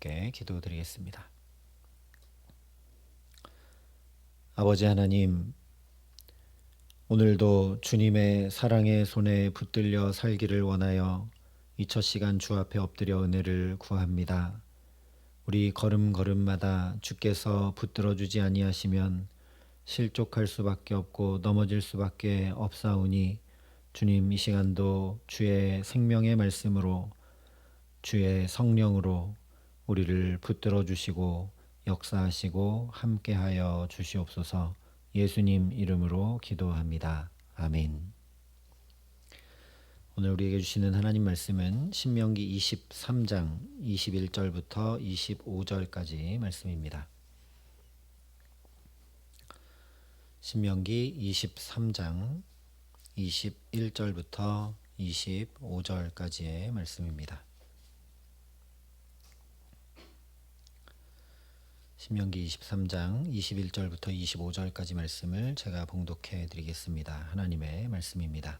함께 기도드리겠습니다. 아버지 하나님, 오늘도 주님의 사랑의 손에 붙들려 살기를 원하여 이 첫 시간 주 앞에 엎드려 은혜를 구합니다. 우리 걸음걸음마다 주께서 붙들어 주지 아니하시면 실족할 수밖에 없고 넘어질 수밖에 없사오니, 주님 이 시간도 주의 생명의 말씀으로 주의 성령으로 우리를 붙들어 주시고 역사하시고 함께하여 주시옵소서. 예수님 이름으로 기도합니다. 아멘. 오늘 우리에게 주시는 하나님 말씀은 신명기 23장 21절부터 25절까지 말씀입니다. 신명기 23장 21절부터 25절까지의 말씀입니다. 신명기 23장 21절부터 25절까지 말씀을 제가 봉독해 드리겠습니다. 하나님의 말씀입니다.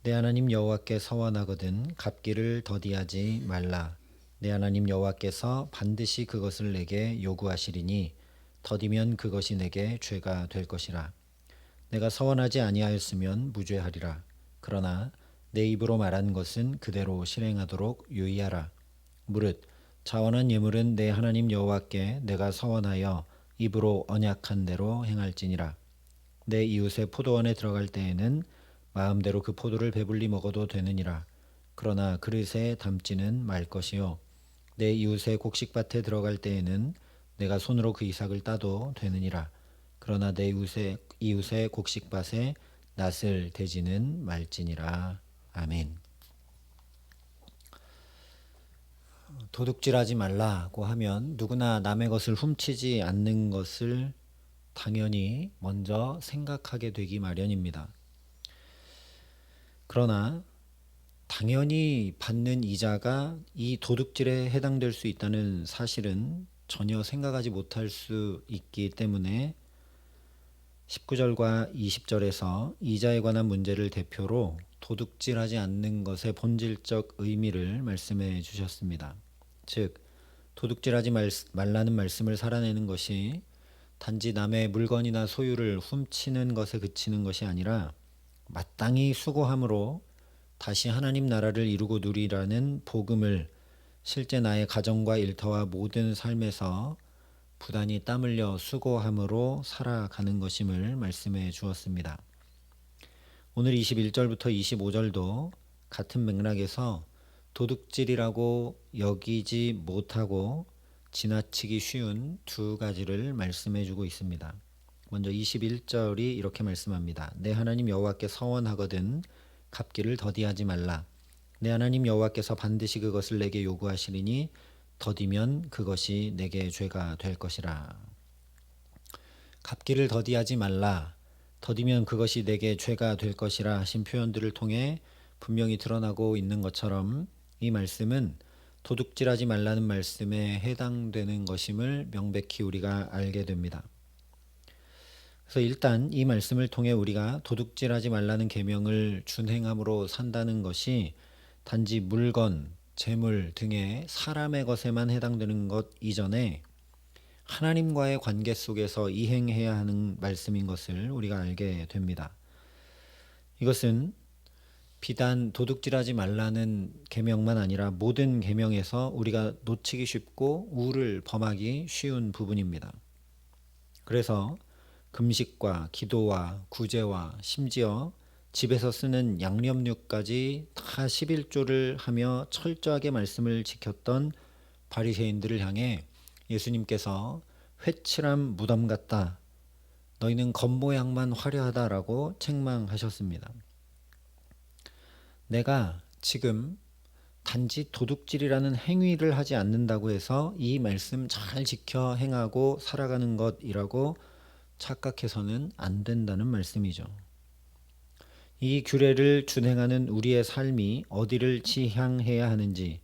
내 하나님 여호와께 서원하거든 갚기를 더디하지 말라. 내 하나님 여호와께서 반드시 그것을 내게 요구하시리니 더디면 그것이 내게 죄가 될 것이라. 내가 서원하지 아니하였으면 무죄하리라. 그러나 내 입으로 말한 것은 그대로 실행하도록 유의하라. 무릇 자원한 예물은 내 하나님 여호와께 내가 서원하여 입으로 언약한 대로 행할지니라. 내 이웃의 포도원에 들어갈 때에는 마음대로 그 포도를 배불리 먹어도 되느니라. 그러나 그릇에 담지는 말 것이요, 내 이웃의 곡식밭에 들어갈 때에는 내가 손으로 그 이삭을 따도 되느니라. 그러나 내 이웃의 곡식밭에 낫을 대지는 말지니라. 아멘. 도둑질하지 말라고 하면 누구나 남의 것을 훔치지 않는 것을 당연히 먼저 생각하게 되기 마련입니다. 그러나 당연히 받는 이자가 이 도둑질에 해당될 수 있다는 사실은 전혀 생각하지 못할 수 있기 때문에 19절과 20절에서 이자에 관한 문제를 대표로 도둑질하지 않는 것의 본질적 의미를 말씀해 주셨습니다. 즉, 도둑질하지 말라는 말씀을 살아내는 것이 단지 남의 물건이나 소유를 훔치는 것에 그치는 것이 아니라 마땅히 수고함으로 다시 하나님 나라를 이루고 누리라는 복음을 실제 나의 가정과 일터와 모든 삶에서 부단히 땀 흘려 수고함으로 살아가는 것임을 말씀해 주었습니다. 오늘 21절부터 25절도 같은 맥락에서 도둑질이라고 여기지 못하고 지나치기 쉬운 두 가지를 말씀해 주고 있습니다. 먼저 21절이 이렇게 말씀합니다. 내 하나님 여호와께 서원하거든 갚기를 더디하지 말라. 내 하나님 여호와께서 반드시 그것을 내게 요구하시리니 더디면 그것이 내게 죄가 될 것이라. 갚기를 더디하지 말라, 더디면 그것이 내게 죄가 될 것이라 하신 표현들을 통해 분명히 드러나고 있는 것처럼 이 말씀은 도둑질하지 말라는 말씀에 해당되는 것임을 명백히 우리가 알게 됩니다. 그래서 일단 이 말씀을 통해 우리가 도둑질하지 말라는 계명을 준행함으로 산다는 것이 단지 물건, 재물 등의 사람의 것에만 해당되는 것 이전에 하나님과의 관계 속에서 이행해야 하는 말씀인 것을 우리가 알게 됩니다. 이것은 비단 도둑질하지 말라는 계명만 아니라 모든 계명에서 우리가 놓치기 쉽고 우를 범하기 쉬운 부분입니다. 그래서 금식과 기도와 구제와 심지어 집에서 쓰는 양념류까지 다 11조를 하며 철저하게 말씀을 지켰던 바리새인들을 향해 예수님께서 회칠한 무덤 같다, 너희는 겉모양만 화려하다라고 책망하셨습니다. 내가 지금 단지 도둑질이라는 행위를 하지 않는다고 해서 이 말씀 잘 지켜 행하고 살아가는 것이라고 착각해서는 안 된다는 말씀이죠. 이 규례를 준행하는 우리의 삶이 어디를 지향해야 하는지,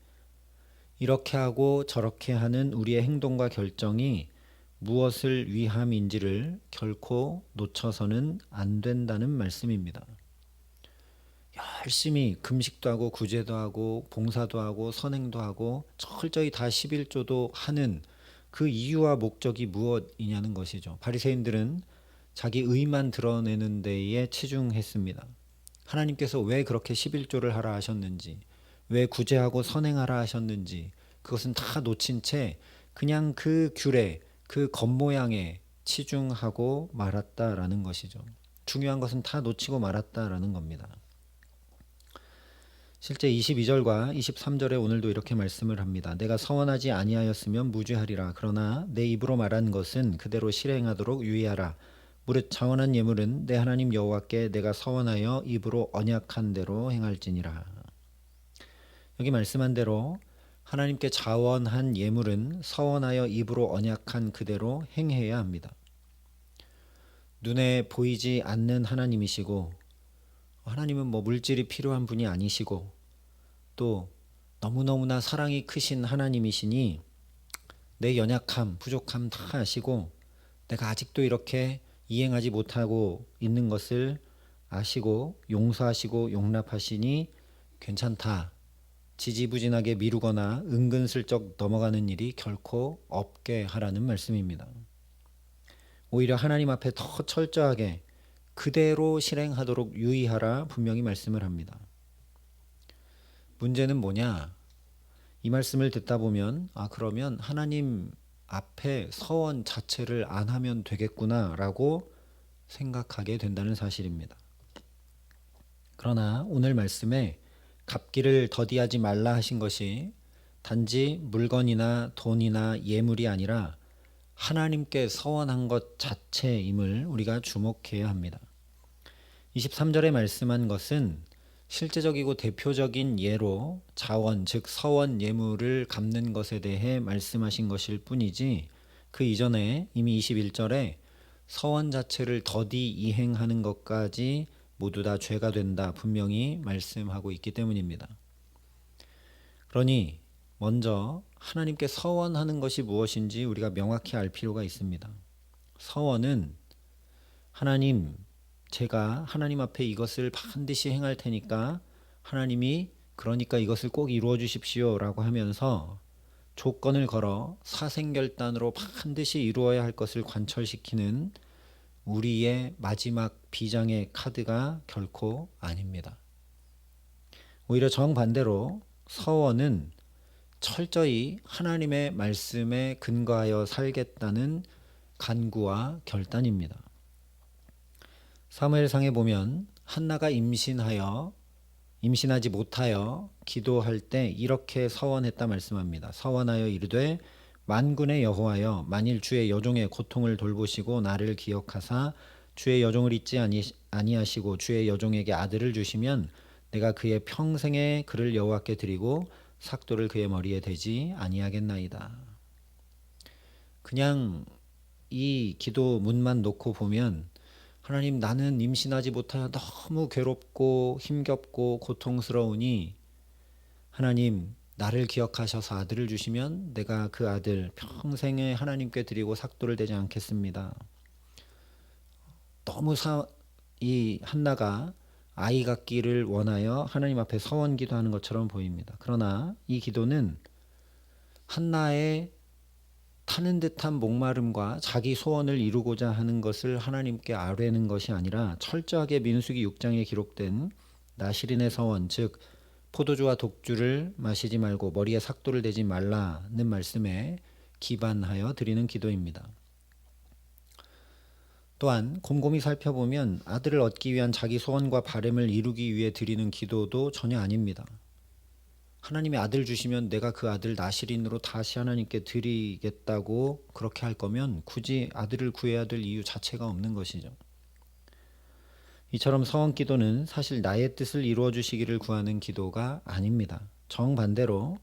이렇게 하고 저렇게 하는 우리의 행동과 결정이 무엇을 위함인지를 결코 놓쳐서는 안 된다는 말씀입니다. 열심히 금식도 하고 구제도 하고 봉사도 하고 선행도 하고 철저히 다 11조도 하는 그 이유와 목적이 무엇이냐는 것이죠. 바리새인들은 자기 의만 드러내는 데에 치중했습니다. 하나님께서 왜 그렇게 11조를 하라 하셨는지, 왜 구제하고 선행하라 하셨는지 그것은 다 놓친 채 그냥 그 규례, 그 겉모양에 치중하고 말았다라는 것이죠. 중요한 것은 다 놓치고 말았다라는 겁니다. 실제 22절과 23절에 오늘도 이렇게 말씀을 합니다. 내가 서원하지 아니하였으면 무죄하리라. 그러나 내 입으로 말한 것은 그대로 실행하도록 유의하라. 무릇 자원한 예물은 내 하나님 여호와께 내가 서원하여 입으로 언약한 대로 행할지니라. 여기 말씀한 대로 하나님께 자원한 예물은 서원하여 입으로 언약한 그대로 행해야 합니다. 눈에 보이지 않는 하나님이시고 하나님은 물질이 필요한 분이 아니시고 또 너무너무나 사랑이 크신 하나님이시니 내 연약함, 부족함 다 아시고 내가 아직도 이렇게 이행하지 못하고 있는 것을 아시고 용서하시고 용납하시니 괜찮다. 지지부진하게 미루거나 은근슬쩍 넘어가는 일이 결코 없게 하라는 말씀입니다. 오히려 하나님 앞에 더 철저하게 그대로 실행하도록 유의하라 분명히 말씀을 합니다. 문제는 뭐냐? 이 말씀을 듣다 보면 그러면 하나님 앞에 서원 자체를 안 하면 되겠구나라고 생각하게 된다는 사실입니다. 그러나 오늘 말씀에 갚기를 더디하지 말라 하신 것이 단지 물건이나 돈이나 예물이 아니라 하나님께 서원한 것 자체임을 우리가 주목해야 합니다. 23절에 말씀한 것은 실제적이고 대표적인 예로 자원, 즉 서원 예물을 갚는 것에 대해 말씀하신 것일 뿐이지 그 이전에 이미 21절에 서원 자체를 더디 이행하는 것까지 모두 다 죄가 된다 분명히 말씀하고 있기 때문입니다. 그러니 먼저 하나님께 서원하는 것이 무엇인지 우리가 명확히 알 필요가 있습니다. 서원은 하나님, 제가 하나님 앞에 이것을 반드시 행할 테니까 하나님이 그러니까 이것을 꼭 이루어 주십시오 라고 하면서 조건을 걸어 사생결단으로 반드시 이루어야 할 것을 관철시키는 우리의 마지막 비장의 카드가 결코 아닙니다. 오히려 정반대로 서원은 철저히 하나님의 말씀에 근거하여 살겠다는 간구와 결단입니다. 사무엘상에 보면 한나가 임신하지 못하여 기도할 때 이렇게 서원했다 말씀합니다. 서원하여 이르되 만군의 여호와여 만일 주의 여종의 고통을 돌보시고 나를 기억하사 주의 여종을 잊지 아니하시고 주의 여종에게 아들을 주시면 내가 그의 평생에 그를 여호와께 드리고 삭도를 그의 머리에 대지 아니하겠나이다. 그냥 이 기도문만 놓고 보면 하나님 나는 임신하지 못하여 너무 괴롭고 힘겹고 고통스러우니 하나님 나를 기억하셔서 아들을 주시면 내가 그 아들 평생에 하나님께 드리고 삭도를 대지 않겠습니다. 너무 이 한나가 아이 갖기를 원하여 하나님 앞에 서원 기도하는 것처럼 보입니다. 그러나 이 기도는 한나의 타는 듯한 목마름과 자기 소원을 이루고자 하는 것을 하나님께 아뢰는 것이 아니라 철저하게 민수기 6장에 기록된 나시린의 서원, 즉 포도주와 독주를 마시지 말고 머리에 삭도를 대지 말라는 말씀에 기반하여 드리는 기도입니다. 또한 곰곰이 살펴보면 아들을 얻기 위한 자기 소원과 바램을 이루기 위해 드리는 기도도 전혀 아닙니다. 하나님이 아들 주시면 내가 그 아들 나시린으로 다시 하나님께 드리겠다고 그렇게 할 거면 굳이 아들을 구해야 될 이유 자체가 없는 것이죠. 이처럼 서원 기도는 사실 나의 뜻을 이루어 주시기를 구하는 기도가 아닙니다. 정반대로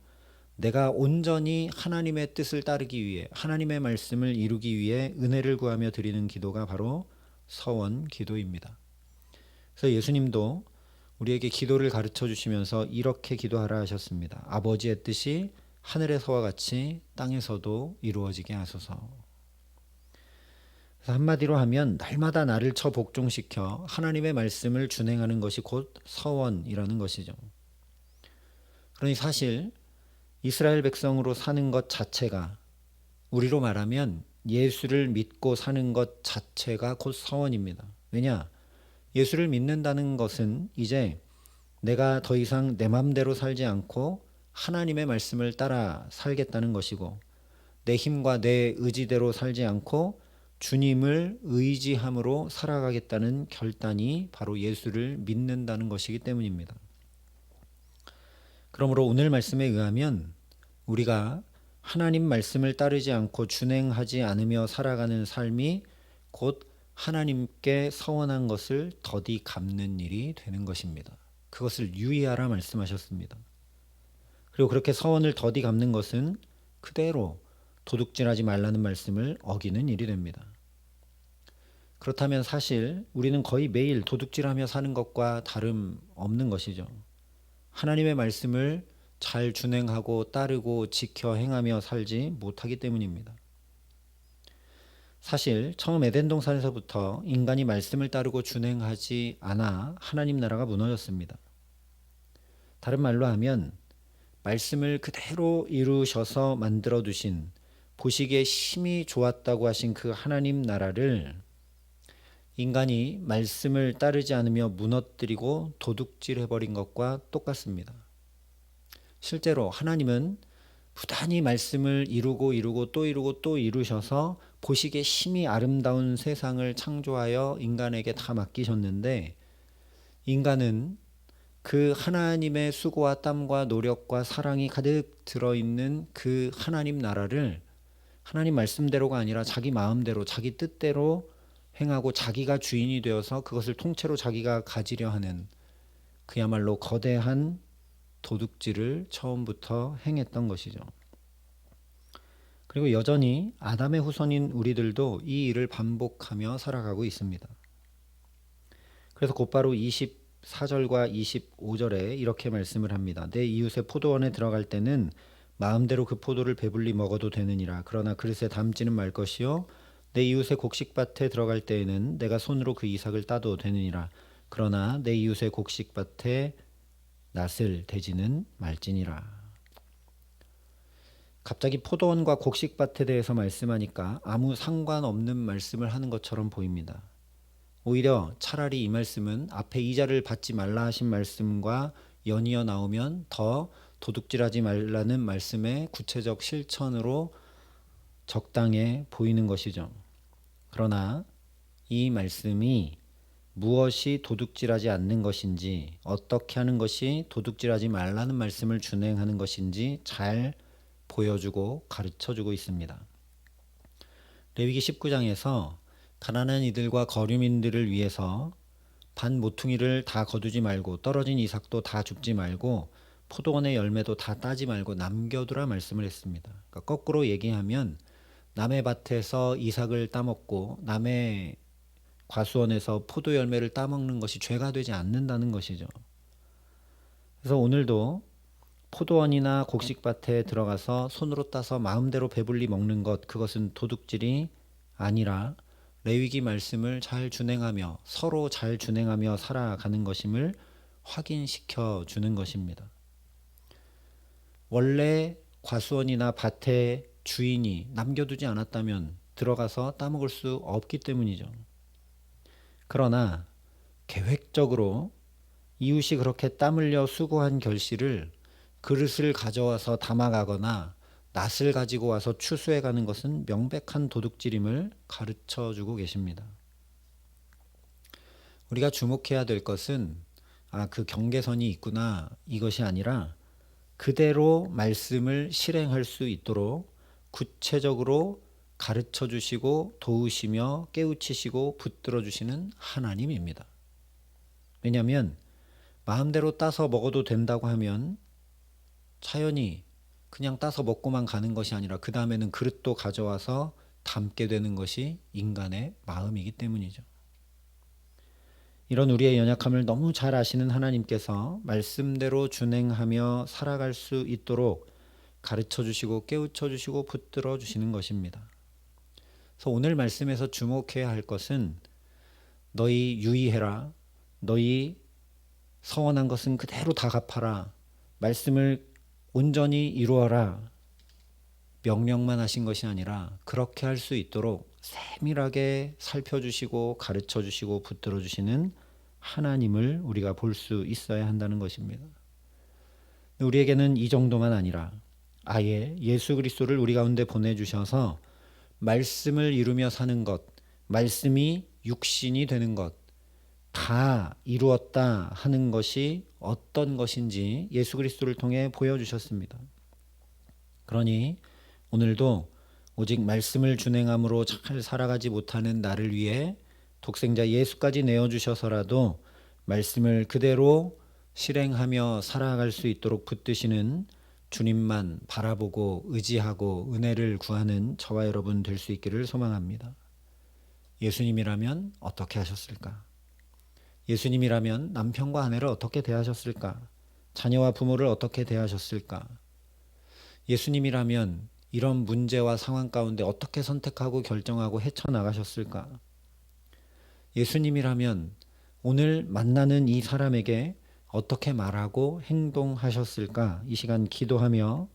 내가 온전히 하나님의 뜻을 따르기 위해 하나님의 말씀을 이루기 위해 은혜를 구하며 드리는 기도가 바로 서원 기도입니다. 그래서 예수님도 우리에게 기도를 가르쳐 주시면서 이렇게 기도하라 하셨습니다. 아버지의 뜻이 하늘에서와 같이 땅에서도 이루어지게 하소서. 그래서 한마디로 하면 날마다 나를 쳐 복종시켜 하나님의 말씀을 준행하는 것이 곧 서원이라는 것이죠. 그러니 사실 이스라엘 백성으로 사는 것 자체가, 우리로 말하면 예수를 믿고 사는 것 자체가 곧 서원입니다. 왜냐? 예수를 믿는다는 것은 이제 내가 더 이상 내 맘대로 살지 않고 하나님의 말씀을 따라 살겠다는 것이고, 내 힘과 내 의지대로 살지 않고 주님을 의지함으로 살아가겠다는 결단이 바로 예수를 믿는다는 것이기 때문입니다. 그러므로 오늘 말씀에 의하면 우리가 하나님 말씀을 따르지 않고 준행하지 않으며 살아가는 삶이 곧 하나님께 서원한 것을 더디 갚는 일이 되는 것입니다. 그것을 유의하라 말씀하셨습니다. 그리고 그렇게 서원을 더디 갚는 것은 그대로 도둑질하지 말라는 말씀을 어기는 일이 됩니다. 그렇다면 사실 우리는 거의 매일 도둑질하며 사는 것과 다름없는 것이죠. 하나님의 말씀을 잘 준행하고 따르고 지켜 행하며 살지 못하기 때문입니다. 사실 처음 에덴 동산에서부터 인간이 말씀을 따르고 준행하지 않아 하나님 나라가 무너졌습니다. 다른 말로 하면 말씀을 그대로 이루셔서 만들어 두신, 보시기에 심히 좋았다고 하신 그 하나님 나라를 인간이 말씀을 따르지 않으며 무너뜨리고 도둑질해버린 것과 똑같습니다. 실제로 하나님은 부단히 말씀을 이루고 또 이루셔서 보시기에 심히 아름다운 세상을 창조하여 인간에게 다 맡기셨는데, 인간은 그 하나님의 수고와 땀과 노력과 사랑이 가득 들어있는 그 하나님 나라를 하나님 말씀대로가 아니라 자기 마음대로 자기 뜻대로 행하고 자기가 주인이 되어서 그것을 통째로 자기가 가지려 하는, 그야말로 거대한 도둑질을 처음부터 행했던 것이죠. 그리고 여전히 아담의 후손인 우리들도 이 일을 반복하며 살아가고 있습니다. 그래서 곧바로 24절과 25절에 이렇게 말씀을 합니다. 내 이웃의 포도원에 들어갈 때는 마음대로 그 포도를 배불리 먹어도 되느니라. 그러나 그릇에 담지는 말 것이요, 내 이웃의 곡식밭에 들어갈 때에는 내가 손으로 그 이삭을 따도 되느니라. 그러나 내 이웃의 곡식밭에 낫을 대지는 말지니라. 갑자기 포도원과 곡식밭에 대해서 말씀하니까 아무 상관없는 말씀을 하는 것처럼 보입니다. 오히려 차라리 이 말씀은 앞에 이자를 받지 말라 하신 말씀과 연이어 나오면 더 도둑질하지 말라는 말씀의 구체적 실천으로 적당해 보이는 것이죠. 그러나 이 말씀이 무엇이 도둑질하지 않는 것인지, 어떻게 하는 것이 도둑질하지 말라는 말씀을 준행하는 것인지 잘 보여주고 가르쳐주고 있습니다. 레위기 19장에서 가난한 이들과 거류민들을 위해서 반 모퉁이를 다 거두지 말고 떨어진 이삭도 다 줍지 말고 포도원의 열매도 다 따지 말고 남겨두라 말씀을 했습니다. 그러니까 거꾸로 얘기하면 남의 밭에서 이삭을 따먹고 남의 과수원에서 포도 열매를 따먹는 것이 죄가 되지 않는다는 것이죠. 그래서 오늘도 포도원이나 곡식밭에 들어가서 손으로 따서 마음대로 배불리 먹는 것, 그것은 도둑질이 아니라 레위기 말씀을 잘 준행하며 서로 잘 준행하며 살아가는 것임을 확인시켜 주는 것입니다. 원래 과수원이나 밭의 주인이 남겨두지 않았다면 들어가서 따먹을 수 없기 때문이죠. 그러나 계획적으로 이웃이 그렇게 땀 흘려 수고한 결실을 그릇을 가져와서 담아가거나 낫을 가지고 와서 추수해가는 것은 명백한 도둑질임을 가르쳐주고 계십니다. 우리가 주목해야 될 것은 그 경계선이 있구나, 이것이 아니라 그대로 말씀을 실행할 수 있도록 구체적으로 가르쳐 주시고 도우시며 깨우치시고 붙들어 주시는 하나님입니다. 왜냐하면 마음대로 따서 먹어도 된다고 하면 자연히 그냥 따서 먹고만 가는 것이 아니라 그 다음에는 그릇도 가져와서 담게 되는 것이 인간의 마음이기 때문이죠. 이런 우리의 연약함을 너무 잘 아시는 하나님께서 말씀대로 준행하며 살아갈 수 있도록 가르쳐 주시고 깨우쳐 주시고 붙들어 주시는 것입니다. 그래서 오늘 말씀에서 주목해야 할 것은 너희 유의해라. 너희 서원한 것은 그대로 다 갚아라. 말씀을 온전히 이루어라. 명령만 하신 것이 아니라 그렇게 할 수 있도록 세밀하게 살펴주시고 가르쳐주시고 붙들어주시는 하나님을 우리가 볼 수 있어야 한다는 것입니다. 우리에게는 이 정도만 아니라 아예 예수 그리스도를 우리 가운데 보내주셔서 말씀을 이루며 사는 것, 말씀이 육신이 되는 것, 다 이루었다 하는 것이 어떤 것인지 예수 그리스도를 통해 보여주셨습니다. 그러니 오늘도 오직 말씀을 준행함으로 잘 살아가지 못하는 나를 위해 독생자 예수까지 내어주셔서라도 말씀을 그대로 실행하며 살아갈 수 있도록 붙드시는 주님만 바라보고 의지하고 은혜를 구하는 저와 여러분 될 수 있기를 소망합니다. 예수님이라면 어떻게 하셨을까? 예수님이라면 남편과 아내를 어떻게 대하셨을까? 자녀와 부모를 어떻게 대하셨을까? 예수님이라면 이런 문제와 상황 가운데 어떻게 선택하고 결정하고 헤쳐나가셨을까? 예수님이라면 오늘 만나는 이 사람에게 어떻게 말하고 행동하셨을까? 이 시간 기도하며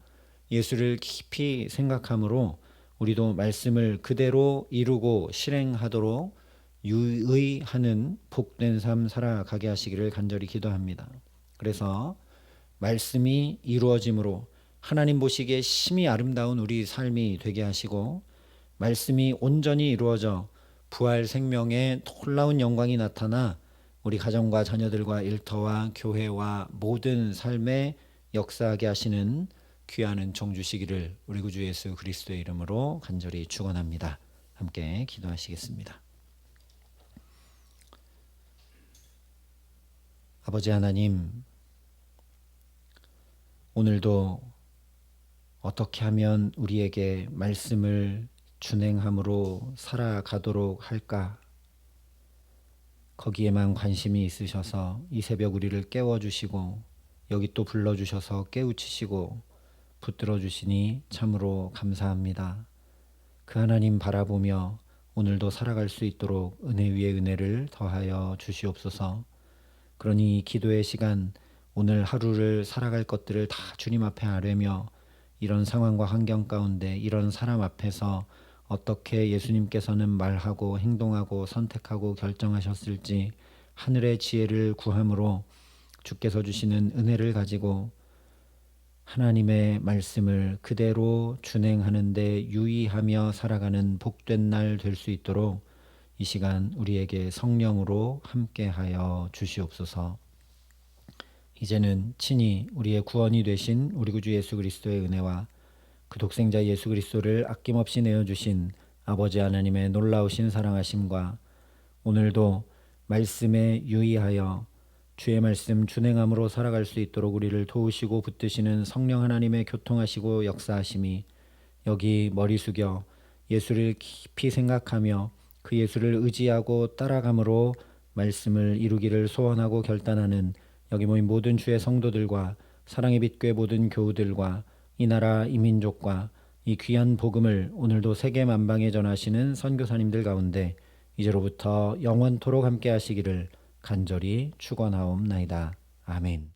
예수를 깊이 생각함으로 우리도 말씀을 그대로 이루고 실행하도록 유의하는 복된 삶 살아가게 하시기를 간절히 기도합니다. 그래서 말씀이 이루어짐으로 하나님 보시기에 심히 아름다운 우리 삶이 되게 하시고 말씀이 온전히 이루어져 부활 생명의 놀라운 영광이 나타나 우리 가정과 자녀들과 일터와 교회와 모든 삶에 역사하게 하시는 귀한 은총 주시기를 우리 구주 예수 그리스도의 이름으로 간절히 축원합니다. 함께 기도하시겠습니다. 아버지 하나님, 오늘도 어떻게 하면 우리에게 말씀을 준행함으로 살아가도록 할까? 거기에만 관심이 있으셔서 이 새벽 우리를 깨워주시고 여기 또 불러주셔서 깨우치시고 붙들어주시니 참으로 감사합니다. 그 하나님 바라보며 오늘도 살아갈 수 있도록 은혜 위에 은혜를 더하여 주시옵소서. 그러니 기도의 시간, 오늘 하루를 살아갈 것들을 다 주님 앞에 아뢰며 이런 상황과 환경 가운데 이런 사람 앞에서 어떻게 예수님께서는 말하고 행동하고 선택하고 결정하셨을지 하늘의 지혜를 구함으로 주께서 주시는 은혜를 가지고 하나님의 말씀을 그대로 준행하는 데 유의하며 살아가는 복된 날 될 수 있도록 이 시간 우리에게 성령으로 함께하여 주시옵소서. 이제는 친히 우리의 구원이 되신 우리 구주 예수 그리스도의 은혜와 그 독생자 예수 그리스도를 아낌없이 내어주신 아버지 하나님의 놀라우신 사랑하심과 오늘도 말씀에 유의하여 주의 말씀 준행함으로 살아갈 수 있도록 우리를 도우시고 붙드시는 성령 하나님의 교통하시고 역사하심이 여기 머리 숙여 예수를 깊이 생각하며 그 예수를 의지하고 따라감으로 말씀을 이루기를 소원하고 결단하는 여기 모인 모든 주의 성도들과 사랑의 빛교회 모든 교우들과 이 나라 이 민족과 이 귀한 복음을 오늘도 세계 만방에 전하시는 선교사님들 가운데 이제로부터 영원토록 함께 하시기를 간절히 축원하옵나이다. 아멘.